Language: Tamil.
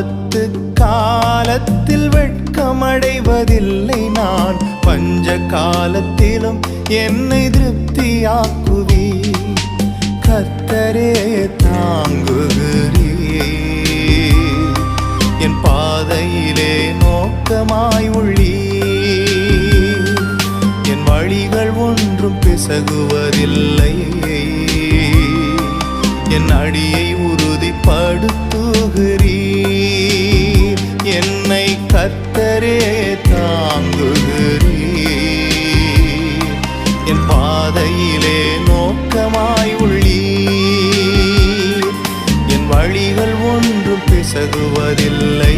ஆபத்து காலத்தில் வெட்கமடைவதில்லை நான். பஞ்ச காலத்திலும் என்னை திருப்தியாக்குவி. கர்த்தரே தாங்குகிறீர், என் பாதையிலே நோக்கமாய் உள்ளீர். என் வழிகள் ஒன்றும் பிசகுவதில்லை, என் அடியை உறுதிப்படுத்துகிறீர். என்னை கர்த்தரே தாங்குகிறீர், என் பாதையிலே நோக்கமாய் உள்ளீர். என் வழிகள் ஒன்றும் பிசகுவதில்லை,